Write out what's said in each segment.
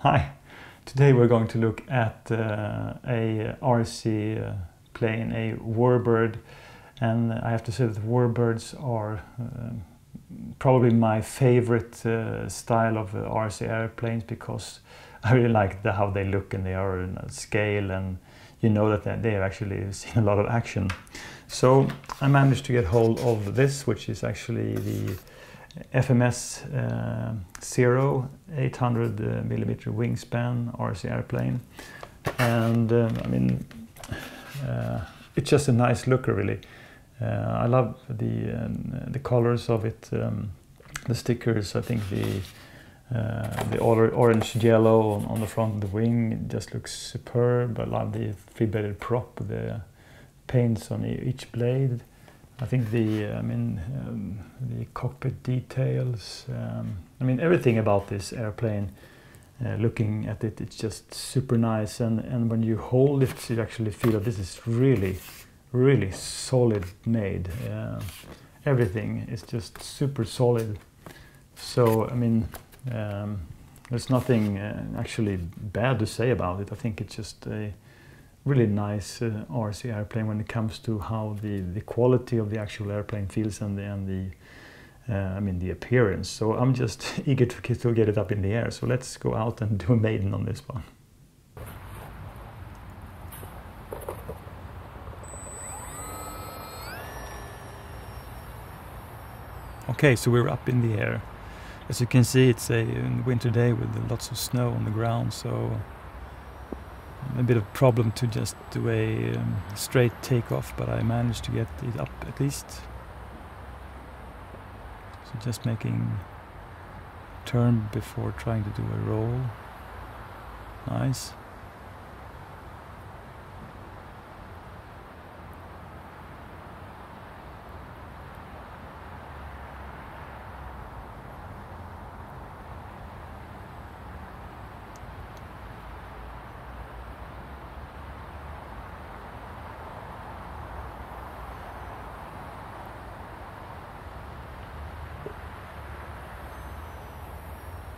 Hi, today we're going to look at a RC plane, a warbird, and I have to say that warbirds are probably my favorite style of RC airplanes, because I really like how they look and they are in a scale, and you know that they have actually seen a lot of action. So I managed to get hold of this, which is actually the FMS Zero 800mm wingspan RC airplane, and I mean it's just a nice looker, really. I love the colors of it, the stickers. I think the orange yellow on the front of the wing just looks superb. I love the three-bladed prop with the paints on each blade. I think the cockpit details, I mean everything about this airplane, looking at it, it's just super nice, and when you hold it you actually feel that this is really solid made. Everything is just super solid. So I mean there's nothing actually bad to say about it. I think it's just a really nice RC airplane when it comes to how the quality of the actual airplane feels and the appearance. So I'm just eager to get it up in the air. So let's go out and do a maiden on this one. Okay, so we're up in the air. As you can see, it's a winter day with lots of snow on the ground, so a bit of problem to just do a straight takeoff, but I managed to get it up at least. So just making a turn before trying to do a roll. Nice.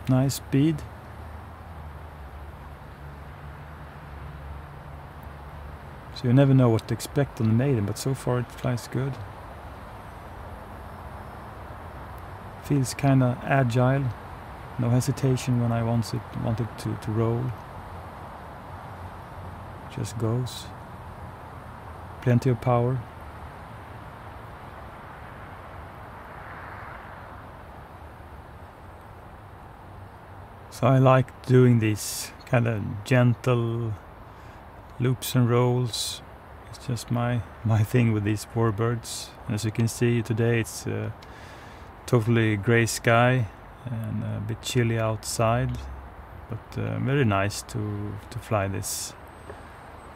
Nice speed. So you never know what to expect on the maiden, but so far it flies good. Feels kinda agile, no hesitation when I want it to roll. Just goes. Plenty of power. So I like doing these kind of gentle loops and rolls. It's just my thing with these warbirds. And as you can see today, it's totally grey sky and a bit chilly outside, but very nice to fly this.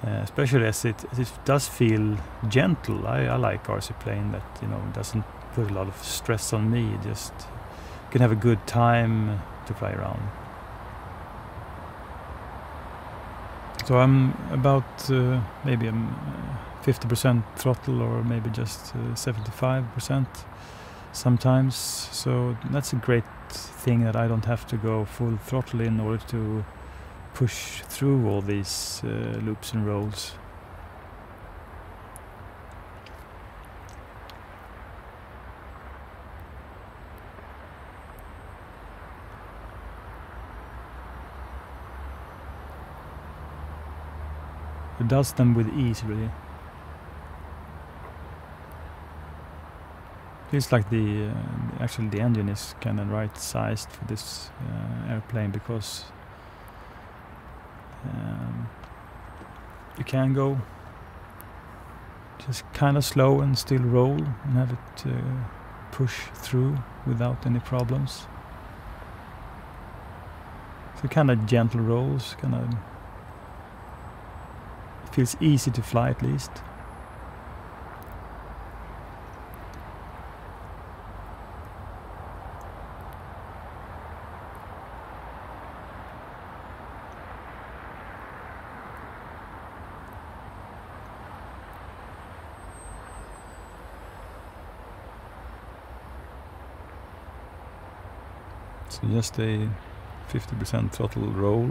Especially as it does feel gentle. I like RC plane that, you know, doesn't put a lot of stress on me. Just can have a good time to fly around. So I'm about maybe 50% throttle, or maybe just 75% sometimes. So that's a great thing that I don't have to go full throttle in order to push through all these loops and rolls. It does them with ease, really. Feels like actually the engine is kind of right sized for this airplane, because you can go just kind of slow and still roll and have it push through without any problems. So kind of gentle rolls, kind of feels easy to fly at least. So just a 50% throttle roll.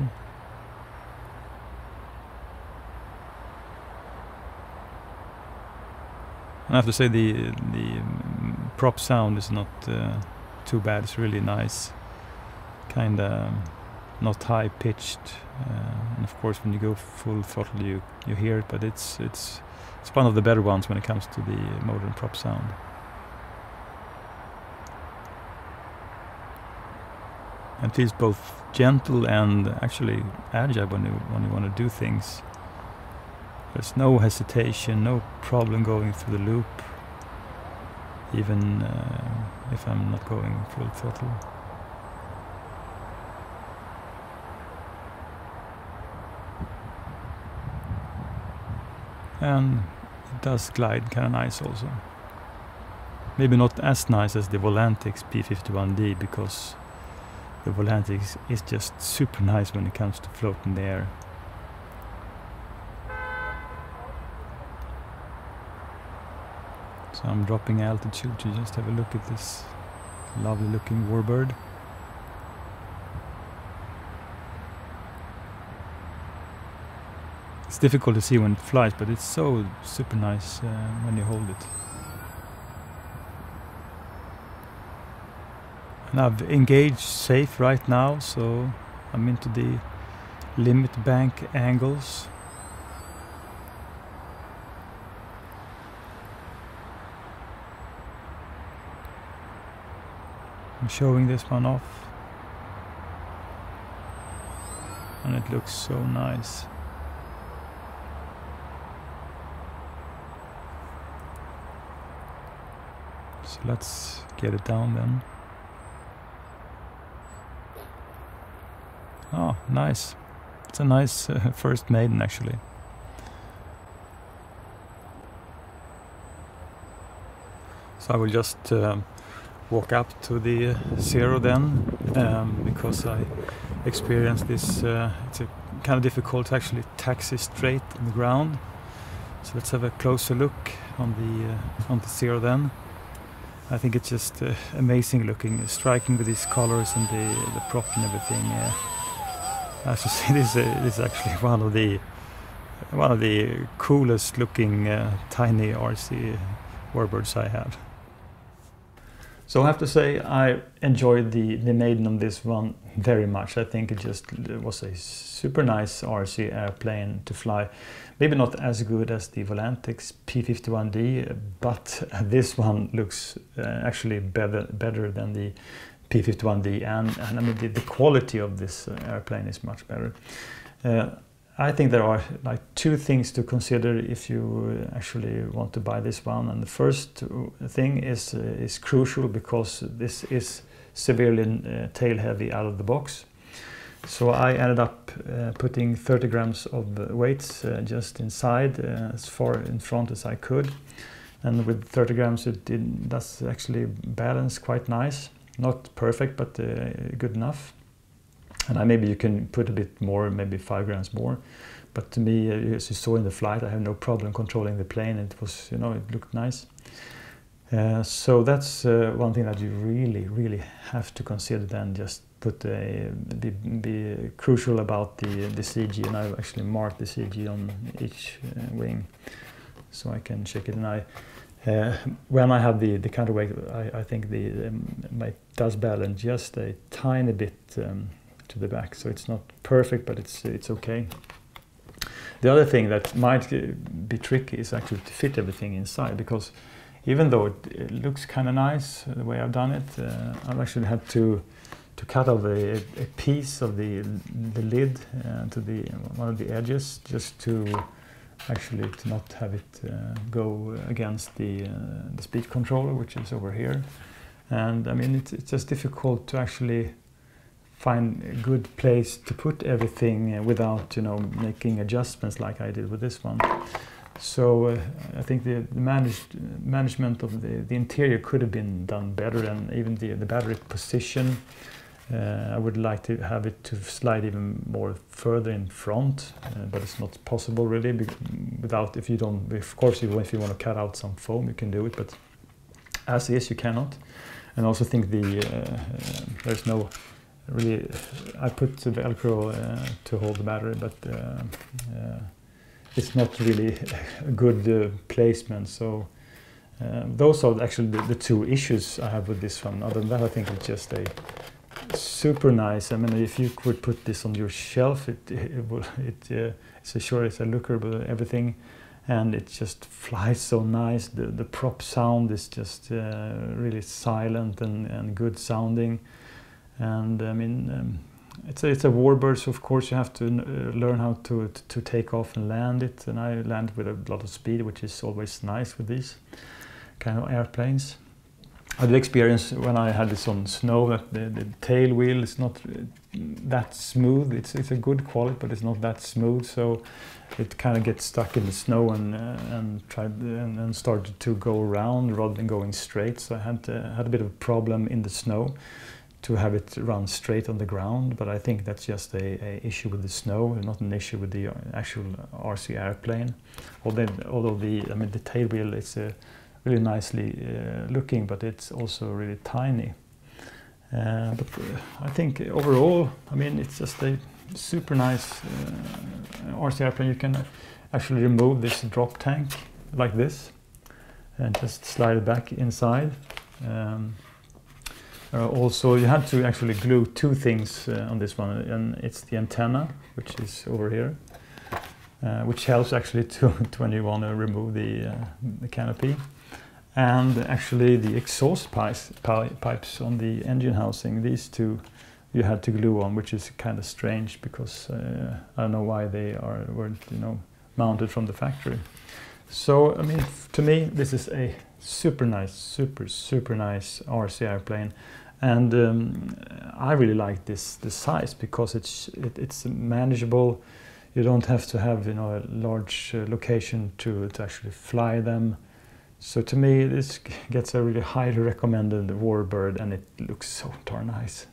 And I have to say the prop sound is not too bad. It's really nice, kind of not high pitched, and of course when you go full throttle you hear it, but it's one of the better ones when it comes to the modern prop sound. And it feels both gentle and actually agile when you want to do things. There's no hesitation, no problem going through the loop, even if I'm not going full throttle. And it does glide kind of nice also. Maybe not as nice as the Volantix P51D, because the Volantix is just super nice when it comes to floating in the air. So I'm dropping altitude to just have a look at this lovely looking warbird. It's difficult to see when it flies, but it's so super nice when you hold it. And I've engaged safe right now, so I'm into the limit bank angles. I'm showing this one off, and it looks so nice. So let's get it down then. Oh, nice. It's a nice first maiden actually. So I will just walk up to the Zero then, because I experienced this, it's kind of difficult to actually taxi straight on the ground. So let's have a closer look on the Zero then. I think it's just amazing looking, striking with these colors and the prop and everything. I have to say this is actually one of the coolest looking tiny RC warbirds I have. So I have to say I enjoyed the maiden on this one very much. I think it just was a super nice RC airplane to fly. Maybe not as good as the Volantix P51D, but this one looks actually better than the P51D, and I mean the quality of this airplane is much better. I think there are like two things to consider if you actually want to buy this one, and the first thing is crucial, because this is severely tail heavy out of the box. So I ended up putting 30 grams of weights just inside, as far in front as I could, and with 30 grams that's actually balanced quite nice. Not perfect, but good enough. And maybe you can put a bit more, maybe 5 grams more. But to me, as you saw in the flight, I have no problem controlling the plane. It was, you know, it looked nice. So that's one thing that you really have to consider. Then just be crucial about the CG, and I've actually marked the CG on each wing, so I can check it. And when I have the counterweight, I think it does balance just a tiny bit to the back, so it's not perfect, but it's okay. The other thing that might be tricky is actually to fit everything inside, because even though it looks kind of nice the way I've done it, I've actually had to cut off a piece of the lid to one of the edges, just to not have it go against the speed controller, which is over here. And I mean, it's just difficult to actually find a good place to put everything without, you know, making adjustments like I did with this one. So I think the management of the interior could have been done better, and even the battery position. I would like to have it to slide even more further in front, but it's not possible really. Without, if you want to cut out some foam, you can do it, but as is, you cannot. And I also think there's no really, I put the Velcro to hold the battery, but it's not really a good placement. So those are actually the two issues I have with this one. Other than that, I think it's just a super nice. I mean, if you could put this on your shelf, it's a looker, but everything, and it just flies so nice. The prop sound is just really silent and good sounding. And I mean, it's a warbird, so of course you have to learn how to take off and land it. And I land with a lot of speed, which is always nice with these kind of airplanes. I did experience when I had this on snow that the tail wheel is not that smooth. It's a good quality, but it's not that smooth. So it kind of gets stuck in the snow and started to go around rather than going straight. So I had a bit of a problem in the snow to have it run straight on the ground. But I think that's just a issue with the snow, not an issue with the actual RC airplane. Although the tail wheel is really nicely looking, but it's also really tiny. But I think overall, I mean, it's just a super nice RC airplane. You can actually remove this drop tank like this and just slide it back inside. Also, you had to actually glue two things on this one, and it's the antenna, which is over here, which helps actually when you want to remove the canopy. And actually the exhaust pipes on the engine housing, these two you had to glue on, which is kind of strange because I don't know why they weren't mounted from the factory. So I mean, to me this is a super nice, super nice RC airplane, and I really like this size because it's manageable. You don't have to have a large location to actually fly them. So to me, this gets a really highly recommended warbird, and it looks so darn nice.